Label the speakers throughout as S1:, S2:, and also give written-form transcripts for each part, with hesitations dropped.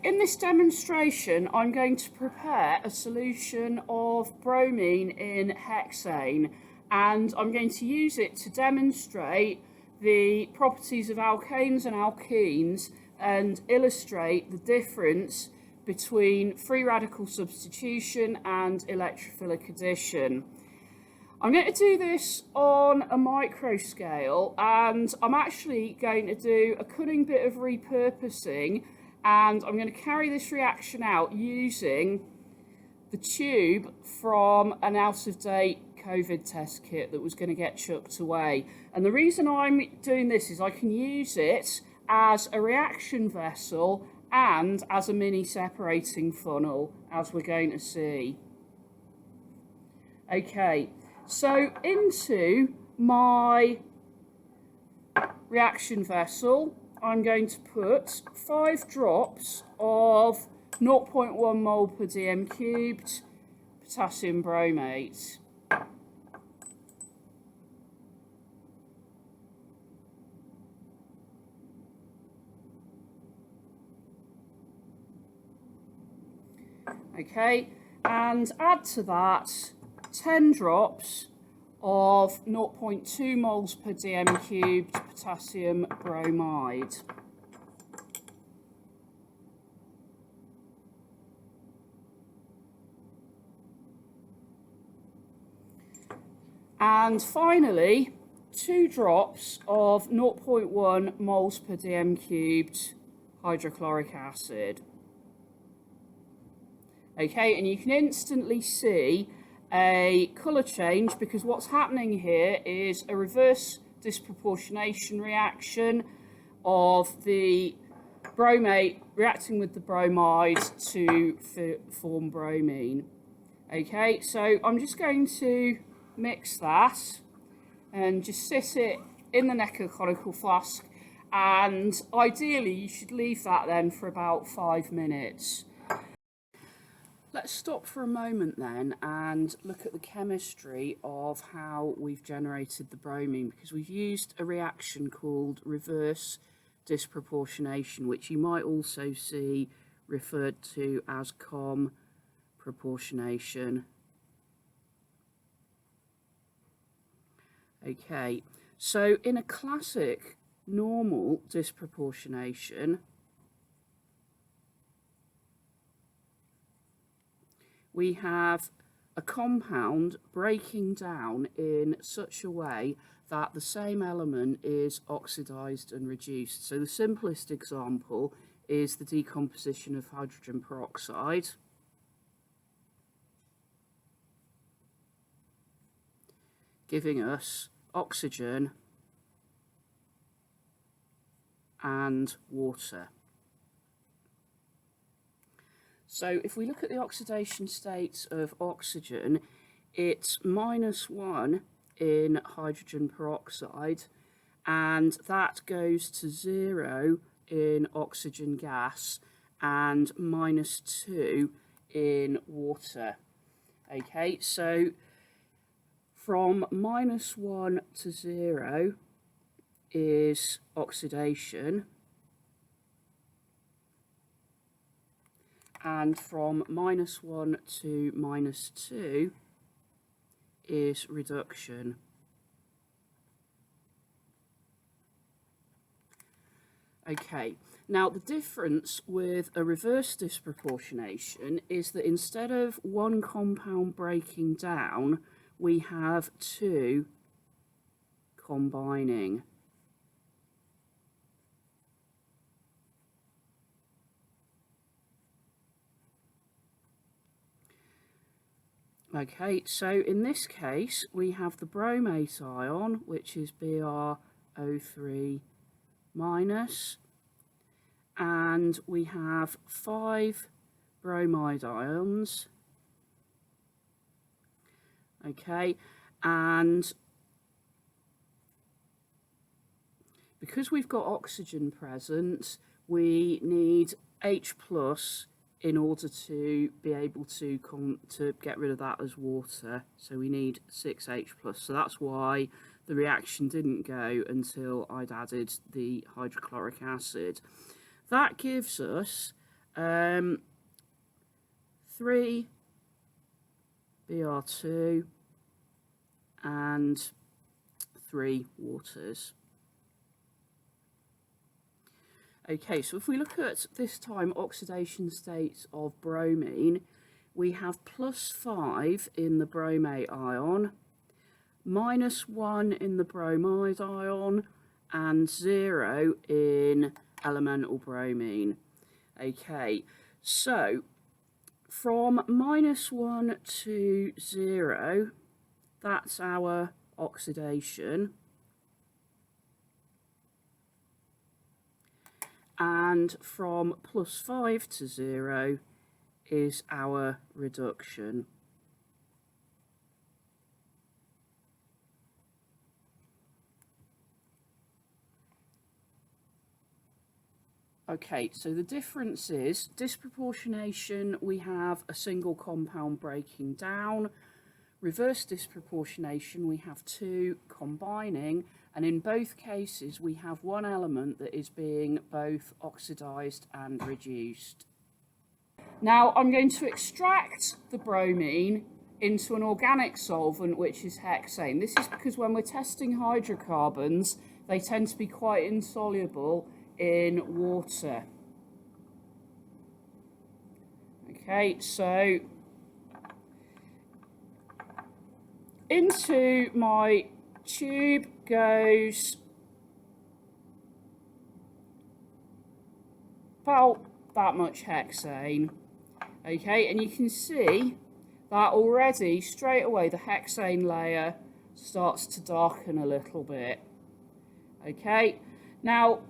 S1: in this demonstration, I'm going to prepare a solution of bromine in hexane, and I'm going to use it to demonstrate the properties of alkanes and alkenes and illustrate the difference between free radical substitution and electrophilic addition. I'm going to do this on a microscale, and I'm actually going to do a cunning bit of repurposing, and I'm going to carry this reaction out using the tube from an out-of-date COVID test kit that was going to get chucked away. And the reason I'm doing this is I can use it as a reaction vessel and as a mini separating funnel, as we're going to see. Okay, so into my reaction vessel, I'm going to put 5 drops of 0.1 mole per dm cubed potassium bromate. Okay, and add to that 10 drops of 0.2 moles per dm cubed potassium bromide. And finally, 2 drops of 0.1 moles per dm cubed hydrochloric acid. Okay, and you can instantly see a colour change because what's happening here is a reverse disproportionation reaction of the bromate reacting with the bromide to form bromine. Okay, so I'm just going to mix that and just sit it in the neck of the conical flask, and ideally you should leave that then for about 5 minutes. Let's stop for a moment then and look at the chemistry of how we've generated the bromine, because we've used a reaction called reverse disproportionation, which you might also see referred to as COM proportionation. Okay, so in a classic normal disproportionation, we have a compound breaking down in such a way that the same element is oxidized and reduced. So the simplest example is the decomposition of hydrogen peroxide. Giving us oxygen and water. So if we look at the oxidation states of oxygen, it's -1 in hydrogen peroxide, and that goes to 0 in oxygen gas and -2 in water. Okay, so from -1 to 0 is oxidation, and from -1 to -2 is reduction. Okay, now the difference with a reverse disproportionation is that instead of one compound breaking down, we have 2 combining. Okay, so in this case we have the bromate ion, which is Br O3-, and we have 5 bromide ions. Okay, and because we've got oxygen present, we need H+ in order to be able to get rid of that as water. So we need 6H+. So that's why the reaction didn't go until I'd added the hydrochloric acid. That gives us 3 Br2 and 3 waters. Okay, so if we look at this time oxidation states of bromine, we have +5 in the bromate ion, -1 in the bromide ion, and 0 in elemental bromine. Okay, so from -1 to 0, that's our oxidation. And from +5 to 0 is our reduction. Okay, so the difference is disproportionation, we have a single compound breaking down. Reverse disproportionation, we have 2 combining, and in both cases we have one element that is being both oxidized and reduced. Now I'm going to extract the bromine into an organic solvent, which is hexane. This is because when we're testing hydrocarbons, they tend to be quite insoluble in water. Okay, so into my tube goes about that much hexane. Okay, and you can see that already straight away the hexane layer starts to darken a little bit. Okay, now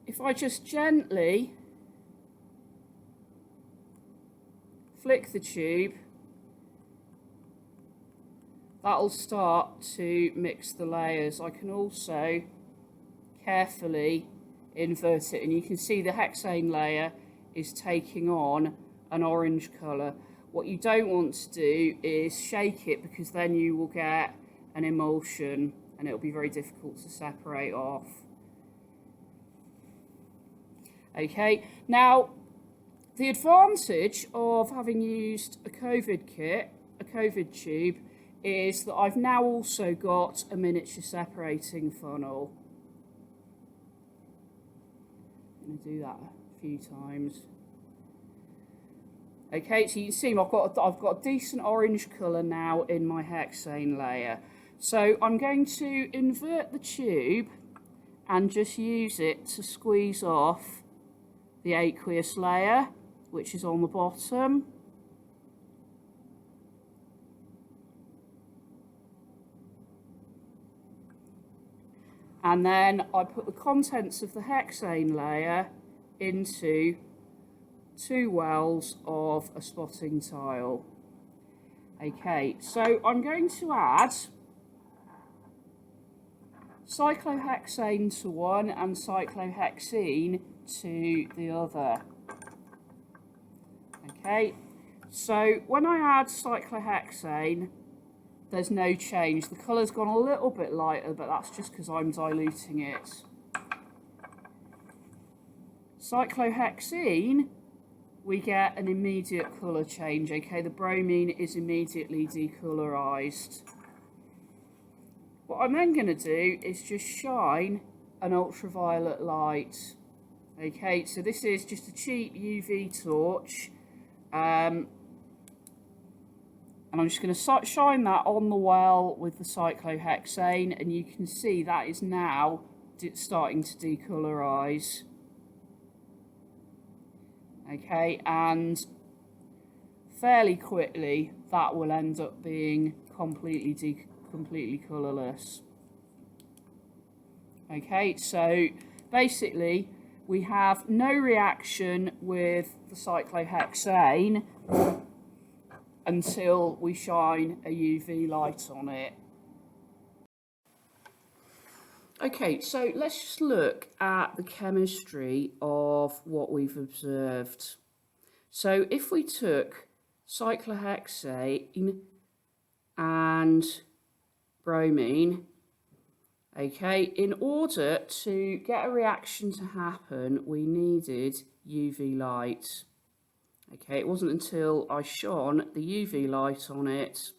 S1: if I just gently flick the tube, that'll start to mix the layers. I can also carefully invert it, and you can see the hexane layer is taking on an orange colour. What you don't want to do is shake it, because then you will get an emulsion and it'll be very difficult to separate off. Okay, now the advantage of having used a COVID kit, a COVID tube, is that I've now also got a miniature separating funnel. I'm going to do that a few times. Okay, so you can see I've got a decent orange colour now in my hexane layer. So I'm going to invert the tube and just use it to squeeze off the aqueous layer, which is on the bottom. And then I put the contents of the hexane layer into 2 wells of a spotting tile. Okay, so I'm going to add cyclohexane to one and cyclohexene to the other. Okay, so when I add cyclohexane, there's no change. The colour's gone a little bit lighter, but that's just because I'm diluting it. Cyclohexene, we get an immediate colour change. Okay, the bromine is immediately decolorised. What I'm then going to do is just shine an ultraviolet light. Okay, so this is just a cheap UV torch. And I'm just going to shine that on the well with the cyclohexane, and you can see that is now starting to decolorise. Okay, and fairly quickly that will end up being completely colourless. Okay, so basically we have no reaction with the cyclohexane until we shine a UV light on it. Okay, so let's just look at the chemistry of what we've observed. So if we took cyclohexane and bromine, Okay, in order to get a reaction to happen, we needed UV light. Okay, it wasn't until I shone the UV light on it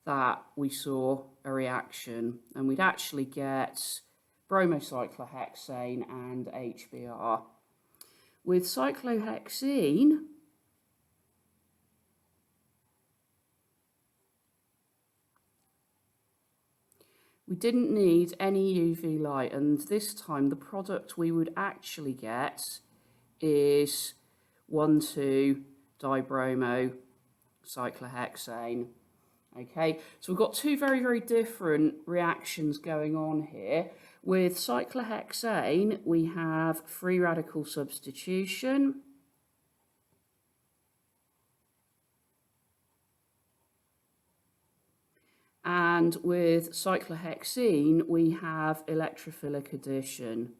S1: that we saw a reaction, and we'd actually get bromocyclohexane and HBr. With cyclohexene, we didn't need any UV light, and this time the product we would actually get is 1,2-dibromocyclohexane. Okay, so we've got two very, very different reactions going on here. With cyclohexane, we have free radical substitution. And with cyclohexene, we have electrophilic addition.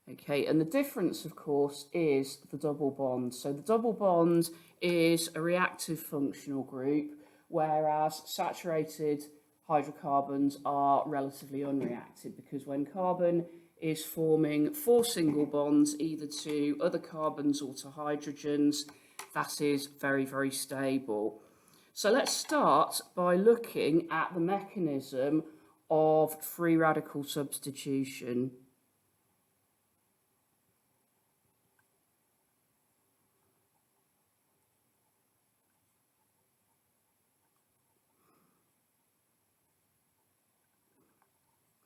S1: Okay, and the difference, of course, is the double bond. So the double bond is a reactive functional group, whereas saturated hydrocarbons are relatively unreactive, because when carbon is forming 4 single bonds, either to other carbons or to hydrogens, that is very, very stable. So let's start by looking at the mechanism of free radical substitution.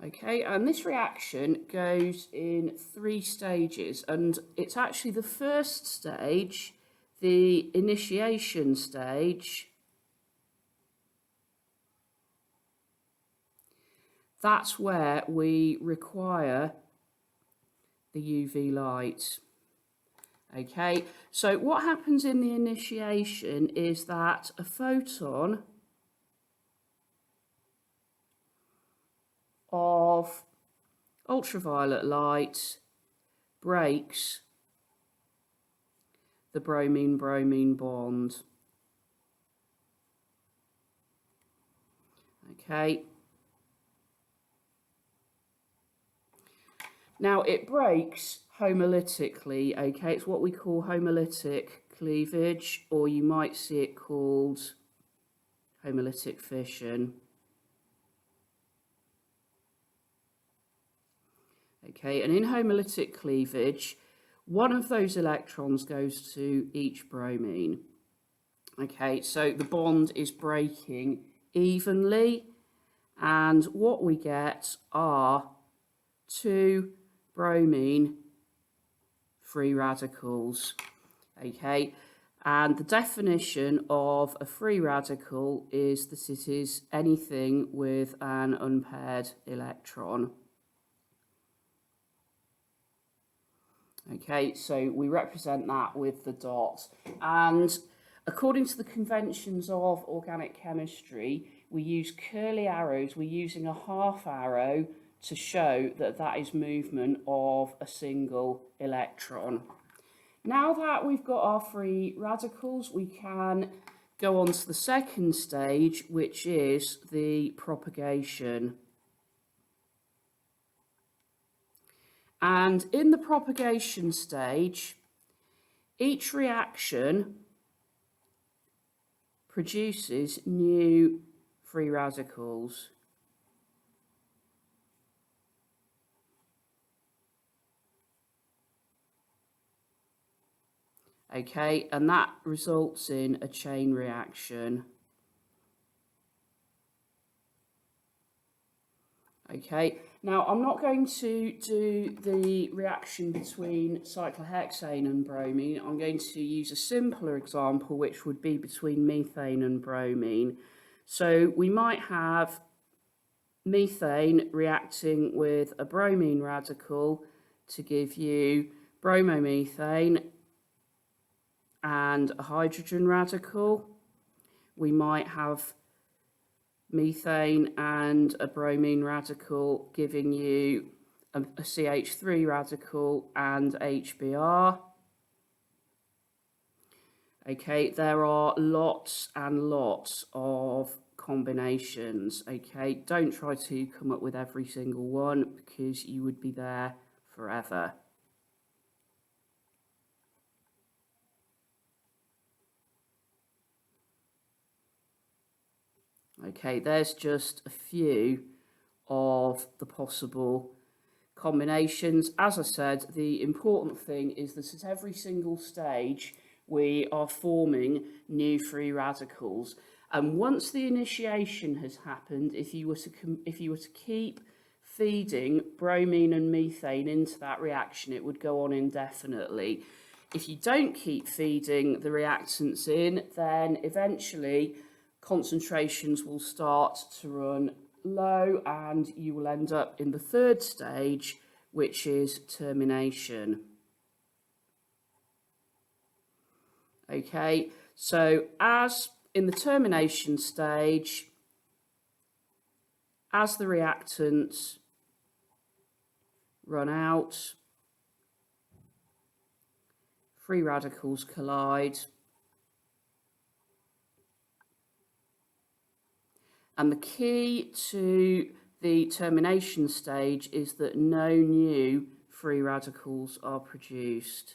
S1: Okay, and this reaction goes in 3 stages, and it's actually the first stage, the initiation stage. That's where we require the UV light. Okay, so what happens in the initiation is that a photon of ultraviolet light breaks the bromine-bromine bond. Okay. Now it breaks homolytically, okay? It's what we call homolytic cleavage, or you might see it called homolytic fission. Okay, and in homolytic cleavage, one of those electrons goes to each bromine. Okay, so the bond is breaking evenly, and what we get are 2 bromine free radicals. Okay, and the definition of a free radical is that it is anything with an unpaired electron. Okay, so we represent that with the dot, and according to the conventions of organic chemistry, we use curly arrows. We're using a half arrow to show that that is movement of a single electron. Now that we've got our free radicals, we can go on to the second stage, which is the propagation. And in the propagation stage, each reaction produces new free radicals. Okay, and that results in a chain reaction. Okay, now I'm not going to do the reaction between cyclohexane and bromine. I'm going to use a simpler example, which would be between methane and bromine. So we might have methane reacting with a bromine radical to give you bromomethane and a hydrogen radical. We might have methane and a bromine radical giving you a CH3 radical and HBr. Okay, there are lots and lots of combinations. Okay, don't try to come up with every single one because you would be there forever. Okay, there's just a few of the possible combinations. As I said, the important thing is that at every single stage we are forming new free radicals, and once the initiation has happened, if you were to keep feeding bromine and methane into that reaction, it would go on indefinitely. If you don't keep feeding the reactants in, then eventually concentrations will start to run low and you will end up in the third stage, which is termination. Okay, so as in the termination stage, as the reactants run out, free radicals collide, and the key to the termination stage is that no new free radicals are produced.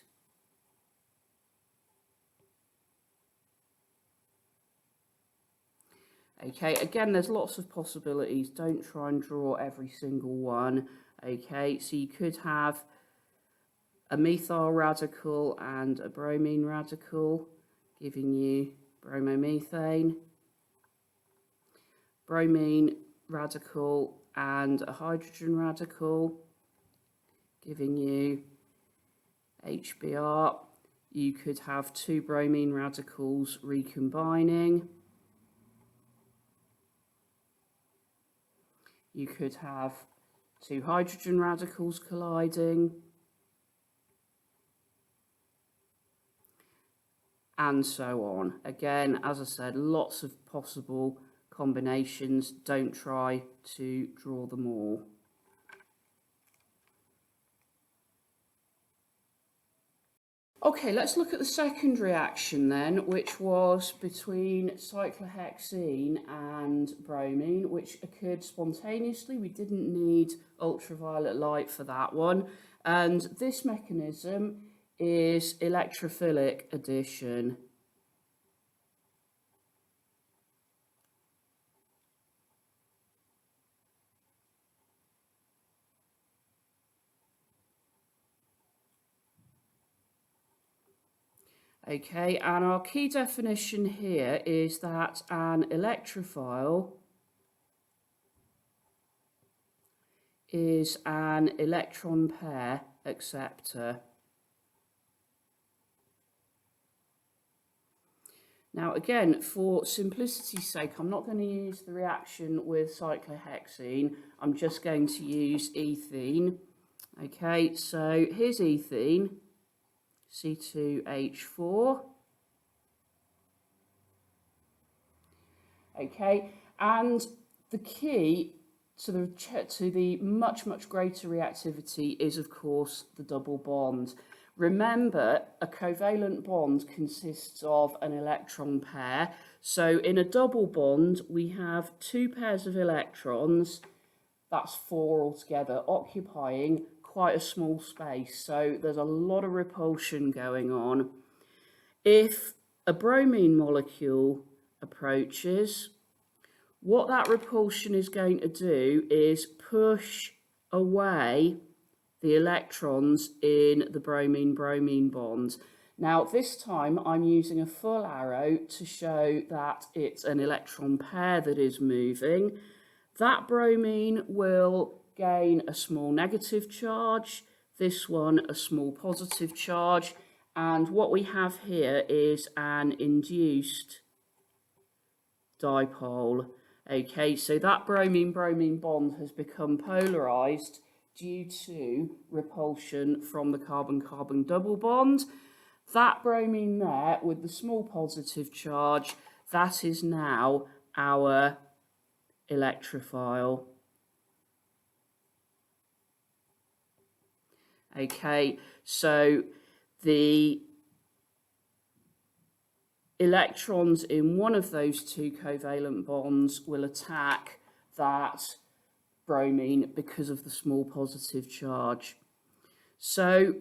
S1: Okay, again, there's lots of possibilities. Don't try and draw every single one. Okay, so you could have a methyl radical and a bromine radical, giving you bromomethane. Bromine radical and a hydrogen radical, giving you HBr. You could have two bromine radicals recombining. You could have two hydrogen radicals colliding. And so on. Again, as I said, lots of possible combinations. Don't try to draw them all. Okay, let's look at the second reaction then, which was between cyclohexene and bromine, which occurred spontaneously. We didn't need ultraviolet light for that one. And this mechanism is electrophilic addition. Okay, and our key definition here is that an electrophile is an electron pair acceptor. Now again, for simplicity's sake, I'm not going to use the reaction with cyclohexene. I'm just going to use ethene. Okay, so here's ethene, C2H4. Okay, and the key to the much greater reactivity is, of course, the double bond. Remember, a covalent bond consists of an electron pair. So in a double bond, we have two pairs of electrons, that's four altogether, occupying quite a small space. So there's a lot of repulsion going on. If a bromine molecule approaches, what that repulsion is going to do is push away the electrons in the bromine-bromine bond. Now this time I'm using a full arrow to show that it's an electron pair that is moving. That bromine will gain a small negative charge, this one a small positive charge, and what we have here is an induced dipole. Okay, so that bromine-bromine bond has become polarized due to repulsion from the carbon-carbon double bond. That bromine there with the small positive charge, that is now our electrophile. Okay, so the electrons in one of those two covalent bonds will attack that bromine because of the small positive charge. So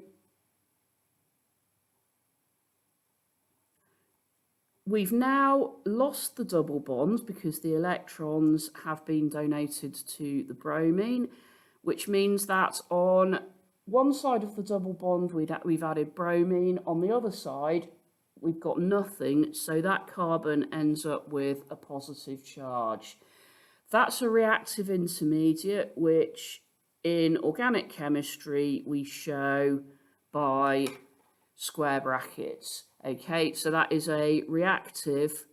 S1: we've now lost the double bonds because the electrons have been donated to the bromine, which means that on one side of the double bond we've added bromine, on the other side we've got nothing, so that carbon ends up with a positive charge. That's a reactive intermediate, which in organic chemistry we show by square brackets. Okay, so that is a reactive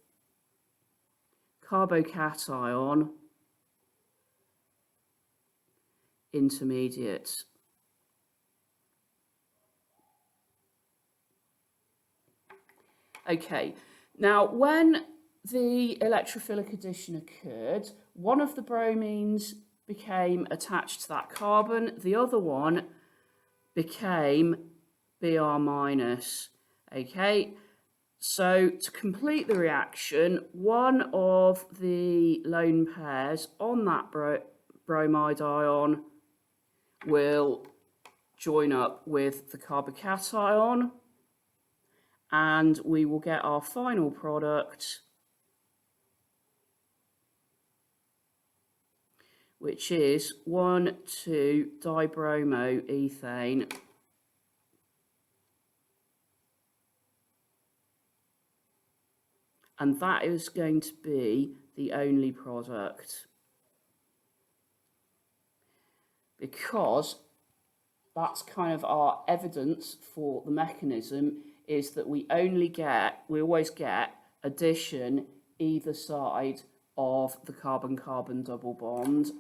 S1: carbocation intermediate. Okay, now when the electrophilic addition occurred, one of the bromines became attached to that carbon, the other one became Br minus. Okay, so to complete the reaction, one of the lone pairs on that bromide ion will join up with the carbocation, and we will get our final product, which is 1,2-dibromoethane. And that is going to be the only product, because that's kind of our evidence for the mechanism, is that we always get addition either side of the carbon-carbon double bond.